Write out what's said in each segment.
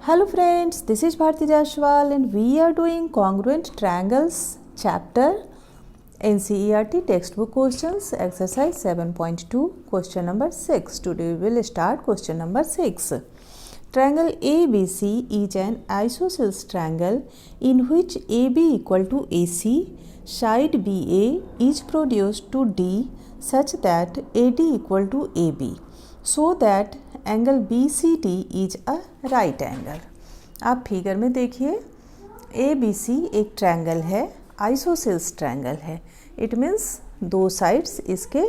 Hello friends, this is Bharti Jaiswal and we are doing congruent triangles chapter NCERT textbook questions exercise 7.2 question number 6. Today we will start question number 6. Triangle ABC is an isosceles triangle in which AB equal to AC, side BA is produced to D such that AD equal to AB, so that angle BCD is a right angle. आप figure में देखिए ABC एक triangle है, isosceles triangle है। It means दो sides इसके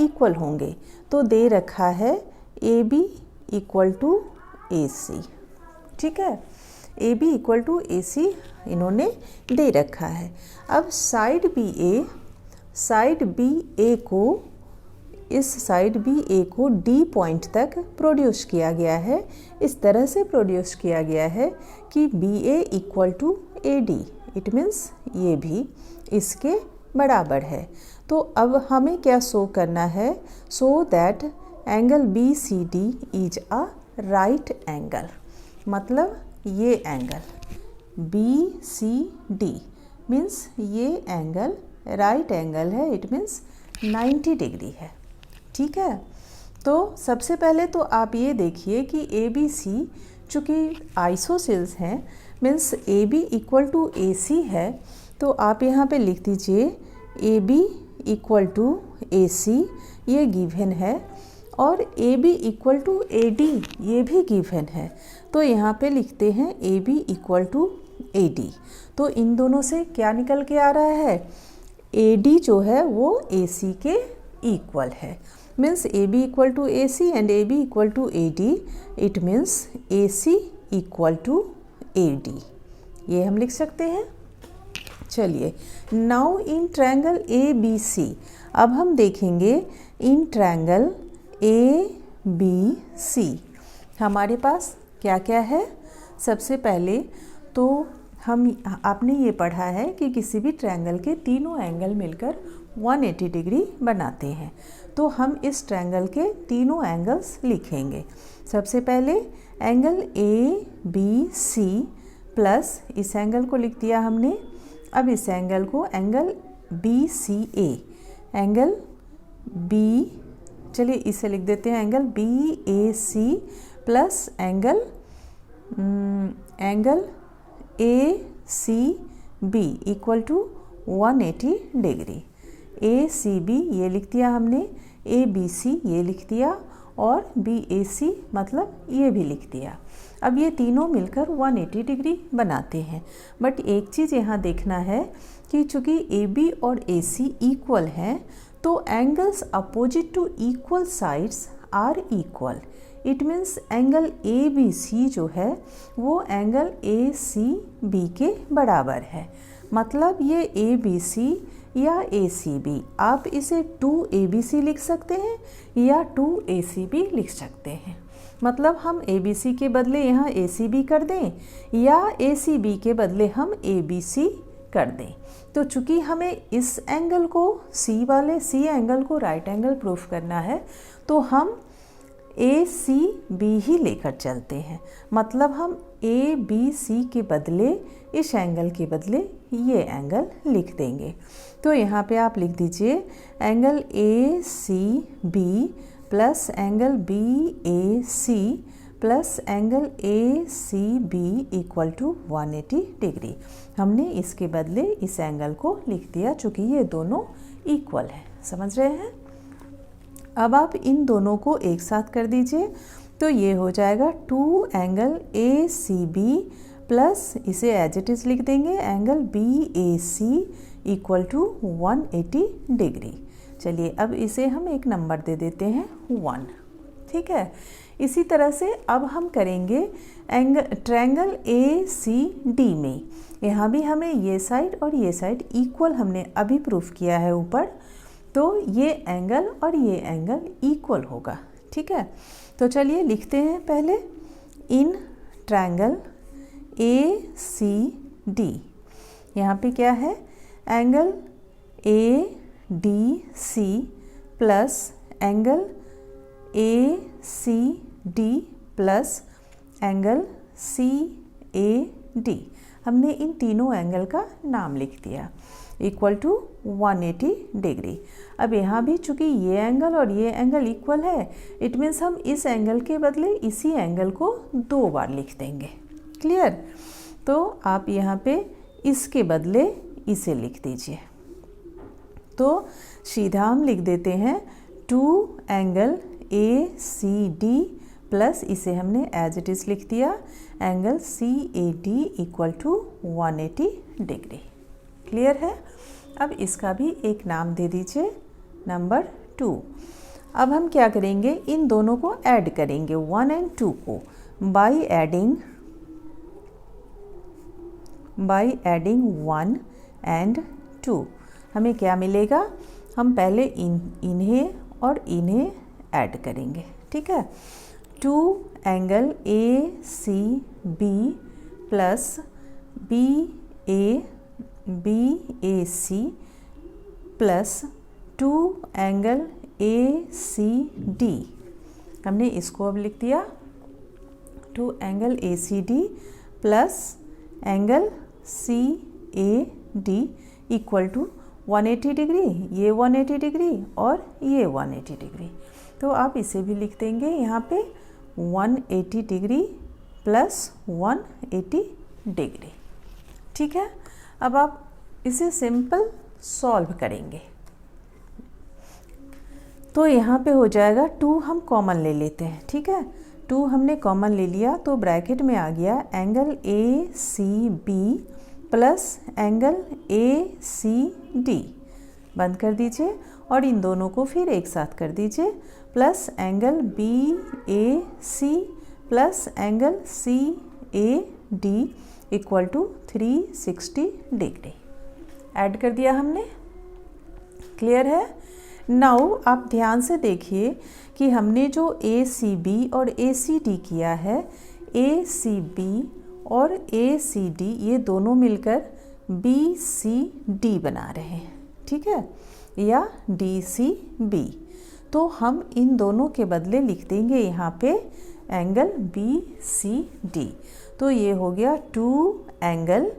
equal होंगे। तो दे रखा है AB इक्वल टू AC, ठीक है। AB इक्वल टू AC इन्होंने दे रखा है। अब साइड BA को इस साइड BA को D पॉइंट तक प्रोड्यूस किया गया है। इस तरह से प्रोड्यूस किया गया है कि BA equal to AD, it means ये भी इसके बराबर है। तो अब हमें क्या शो करना है? So that angle BCD is a right angle. मतलब ये एंगल BCD मीन्स ये एंगल राइट एंगल है, इट मीन्स 90 डिग्री है, ठीक है। तो सबसे पहले तो आप ये देखिए कि ABC चूँकि आइसोसेल्स हैं, means AB equal to AC है। तो आप यहाँ पे लिख दीजिए AB इक्वल टू AC, ये गिवन है, और AB इक्वल टू AD ये भी गिवन है। तो यहाँ पे लिखते हैं AB इक्वल टू AD। तो इन दोनों से क्या निकल के आ रहा है? AD जो है वो AC के इक्वल है। Means AB equal to AC and AB equal to AD, it means AC equal to AD, ये हम लिख सकते हैं। चलिए, नाउ इन ट्रायंगल ABC अब हम देखेंगे इन ट्रायंगल ABC हमारे पास क्या क्या है। सबसे पहले तो आपने ये पढ़ा है कि किसी भी ट्रायंगल के तीनों एंगल मिलकर 180 डिग्री बनाते हैं। तो हम इस ट्रायंगल के तीनों एंगल्स लिखेंगे। सबसे पहले एंगल ABC प्लस इस एंगल को लिख दिया हमने। अब इस एंगल को एंगल BCA, एंगल B, चलिए इसे लिख देते हैं angle BAC plus angle ACB equal to 180 degree. ACB ये लिख दिया हमने, ABC ये लिख दिया, और BAC मतलब ये भी लिख दिया। अब ये तीनों मिलकर 180 डिग्री बनाते हैं। बट एक चीज़ यहाँ देखना है कि चूँकि AB और AC इक्वल हैं, तो angles opposite to equal sides are equal. It means angle ABC जो है वो एंगल ACB के बराबर है। मतलब ये ABC या ACB, आप इसे 2ABC लिख सकते हैं या 2ACB लिख सकते हैं। मतलब हम ABC के बदले यहाँ ACB कर दें या ACB के बदले हम ABC कर दें। तो चूँकि हमें इस एंगल को C एंगल को राइट एंगल प्रूफ करना है, तो हम ACB ही लेकर चलते हैं। मतलब हम ABC के बदले इस एंगल के बदले ये एंगल लिख देंगे। तो यहाँ पे आप लिख दीजिए angle ACB plus angle BAC plus angle ACB equal to 180 degree. हमने इसके बदले इस एंगल को लिख दिया चूँकि ये दोनों इक्वल हैं। समझ रहे हैं? अब आप इन दोनों को एक साथ कर दीजिए, तो ये हो जाएगा 2 एंगल ACB प्लस इसे एज इट इज़ लिख देंगे angle BAC equal to 180 degree. चलिए, अब इसे हम एक नंबर दे देते हैं 1, ठीक है। इसी तरह से अब हम करेंगे ट्रायंगल ACD में। यहाँ भी हमें ये साइड और ये साइड इक्वल हमने अभी प्रूफ किया है ऊपर, तो ये एंगल और ये एंगल इक्वल होगा, ठीक है। तो चलिए लिखते हैं पहले इन ट्रायंगल ACD। यहाँ पे क्या है? Angle ADC plus angle ACD plus angle CAD, हमने इन तीनों एंगल का नाम लिख दिया, इक्वल टू 180 डिग्री। अब यहाँ भी चूँकि ये एंगल और ये एंगल इक्वल है, इट मीन्स हम इस एंगल के बदले इसी एंगल को 2 बार लिख देंगे। क्लियर? तो आप यहाँ पे इसके बदले इसे लिख दीजिए। तो सीधा हम लिख देते हैं 2 एंगल ACD प्लस इसे हमने एज इट इज़ लिख दिया angle CAD equal to 180 degree. Clear है? अब इसका भी एक नाम दे दीजिए, नंबर 2। अब हम क्या करेंगे, इन दोनों को ऐड करेंगे 1 and 2 को बाई एडिंग 1 and 2। हमें क्या मिलेगा, हम पहले इन्हें और इन्हें ऐड करेंगे। ठीक है, 2 angle ACB plus BAC plus 2 angle ACD, हमने इसको अब लिख दिया 2 angle ACD plus angle CAD equal to 180 degree, ये 180 डिग्री और ये 180 डिग्री। तो आप इसे भी लिख देंगे यहाँ पे 180 डिग्री प्लस 180 डिग्री। ठीक है, अब आप इसे सिंपल सॉल्व करेंगे तो यहाँ पे हो जाएगा 2 हम कॉमन ले लेते हैं। ठीक है, 2 हमने कॉमन ले लिया तो ब्रैकेट में आ गया angle ACB plus angle ACD, बंद कर दीजिए और इन दोनों को फिर एक साथ कर दीजिए, plus angle BAC plus angle CAD equal to 360 degree. Add कर दिया हमने। क्लियर है? नाउ आप ध्यान से देखिए कि हमने जो ACB और ACD किया है, ACB और ACD ये दोनों मिलकर BCD बना रहे हैं। ठीक है, या DCB। तो हम इन दोनों के बदले लिख देंगे यहाँ पे एंगल BCD। तो ये हो गया 2 एंगल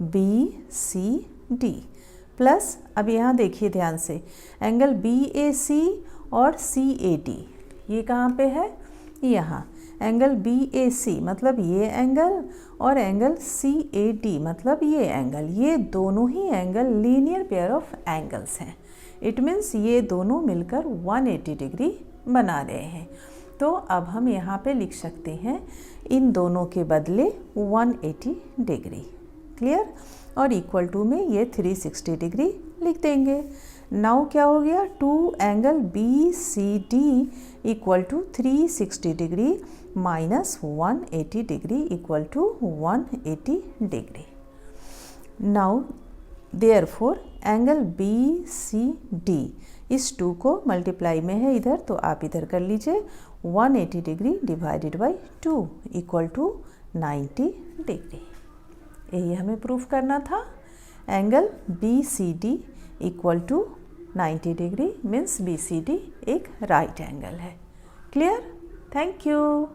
BCD प्लस, अब यहाँ देखिए ध्यान से, एंगल BAC और CAD ये कहाँ पे है, यहाँ एंगल BAC मतलब ये एंगल और एंगल CAD मतलब ये एंगल, ये दोनों ही angle linear pair of angles हैं। इट मीन्स ये दोनों मिलकर 180 डिग्री बना रहे हैं। तो अब हम यहाँ पे लिख सकते हैं इन दोनों के बदले 180 डिग्री। क्लियर? और इक्वल टू में ये 360 डिग्री लिख देंगे। नाउ क्या हो गया, 2 angle BCD equal to 360 degree minus 180 degree equal to 180 degree. Now therefore angle BCD, इस 2 को मल्टीप्लाई में है इधर तो आप इधर कर लीजिए, 180 degree divided by 2 equal to 90 degree. यही हमें प्रूफ करना था। Angle BCD equal to 90 degree means BCD एक राइट एंगल है। क्लियर? Thank you.